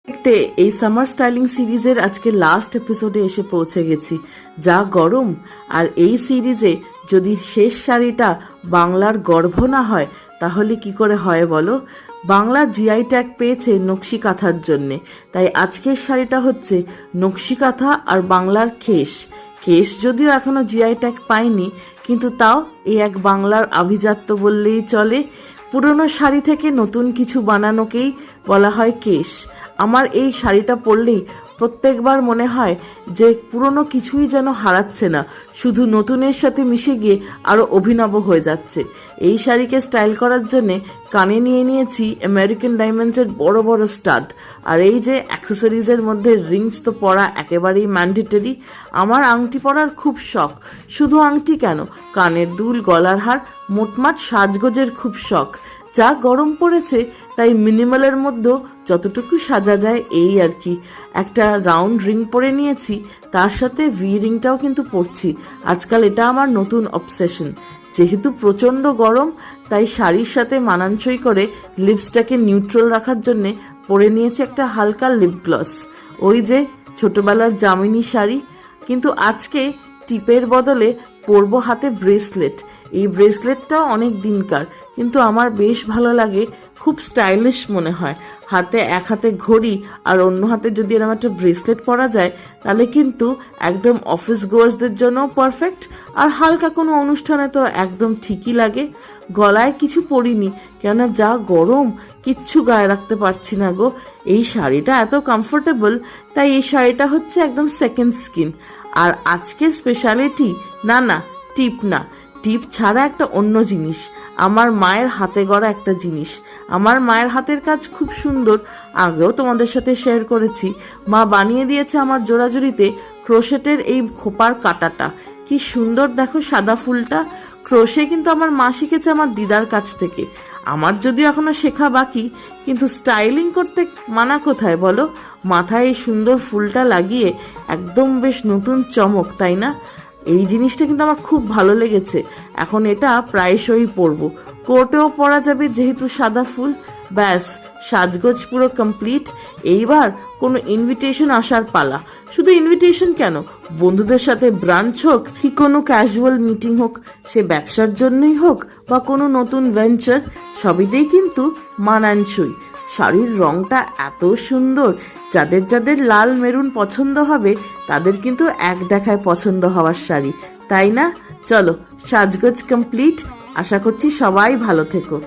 দেখতে এই summer styling সিরিজের আজকে লাস্ট এপিসোডে এসে পৌঁছে গেছি। যা গরম, আর এই সিরিজে যদি শেষ শাড়িটা বাংলার গর্ভ না হয় তাহলে কি করে হয় বলো। বাংলা জিআই ট্যাগ পেয়েছে নকশি কাঁথার জন্যে, তাই আজকের শাড়িটা হচ্ছে নকশি কাঁথা আর বাংলার খেস। খেস যদিও এখনো জিআই ট্যাগ পায়নি, কিন্তু তাও এই এক বাংলার আভিজাত্য বললেই চলে। পুরনো শাড়ি থেকে নতুন কিছু বানানোকেই বলা হয় কেশ। আমার এই শাড়িটা পরলেই প্রত্যেকবার মনে হয় যে পুরনো কিছুই যেন হারাচ্ছে না, শুধু নতুনের সাথে মিশে গিয়ে আরও অভিনব হয়ে যাচ্ছে। এই শাড়িকে স্টাইল করার জন্যে কানে নিয়ে নিয়েছি আমেরিকান ডায়মন্ডসের বড় বড় স্টাড, আর এই যে অ্যাক্সেসরিজের মধ্যে রিংস তো পরা একেবারেই ম্যান্ডেটরি। আমার আংটি পরার খুব শখ, শুধু আংটি কেন, কানের দুল, গলার হার, মোটমাট সাজগোজের খুব শখ। যা গরম পড়েছে তাই মিনিমালের মধ্যেও যতটুকু সাজা যায় এই আর কি। একটা রাউন্ড রিং পরে নিয়েছি, তার সাথে ভি রিংটাও কিন্তু পরছি। আজকাল এটা আমার নতুন অবসেশন। যেহেতু প্রচণ্ড গরম, তাই শাড়ির সাথে মানানসই করে লিপসটাকে নিউট্রাল রাখার জন্যে পরে নিয়েছি একটা হালকা লিপ গ্লস। ওই যে ছোটবেলার জামিনী শাড়ি, কিন্তু আজকে টিপের বদলে পরবো হাতে ব্রেসলেট। এই ব্রেসলেটটাও অনেক দিনকার, কিন্তু আমার বেশ ভালো লাগে, খুব স্টাইলিশ মনে হয়। হাতে এক হাতে ঘড়ি আর অন্য হাতে যদি এরকম একটা ব্রেসলেট পরা যায় তাহলে কিন্তু একদম অফিস গোয়ার্সদের জন্যও পারফেক্ট, আর হালকা কোনো অনুষ্ঠানে তো একদম ঠিকই লাগে। গলায় কিছু পরিনি, কেননা যা গরম কিচ্ছু গায়ে রাখতে পারছি না গো। এই শাড়িটা এত কমফোর্টেবল, তাই এই শাড়িটা হচ্ছে একদম সেকেন্ড স্কিন। আর আজকের স্পেশালিটি না টিপ না, টিপ ছাড়া একটা অন্য জিনিস, আমার মায়ের হাতে গড়া একটা জিনিস। আমার মায়ের হাতের কাজ খুব সুন্দর, আগেও তোমাদের সাথে শেয়ার করেছি। মা বানিয়ে দিয়েছে আমার জোড়াজুড়িতে ক্রোশেটের এই খোপার কাটাটা। কি সুন্দর দেখো সাদা ফুলটা। ক্রোশে কিন্তু আমার মা শিখেছে আমার দিদার কাছ থেকে। আমার যদিও এখনো শেখা বাকি, কিন্তু স্টাইলিং করতে মানা কোথায় বলো। মাথায় এই সুন্দর ফুলটা লাগিয়ে একদম বেশ নতুন চমক, তাই না? এই জিনিসটা কিন্তু আমার খুব ভালো লেগেছে। এখন এটা প্রায়শই পরবো, কোর্টেও পরা যাবে যেহেতু সাদা ফুল। ব্যাস, সাজগোজ পুরো কমপ্লিট। এইবার কোনো ইনভিটেশন আসার পালা। শুধু ইনভিটেশন কেন, বন্ধুদের সাথে ব্রাঞ্চ হোক কি কোনো ক্যাজুয়াল মিটিং হোক, সে ব্যবসার জন্যই হোক বা কোনো নতুন ভেঞ্চার, সবইতেই কিন্তু মানানসই। শাড়ির রংটা এত সুন্দর, যাদের যাদের লাল মেরুন পছন্দ হবে তাদের কিন্তু এক দেখায় পছন্দ হওয়ার শাড়ি, তাই না? চলো, সাজগোজ কমপ্লিট। আশা করছি সবাই ভালো থেকো।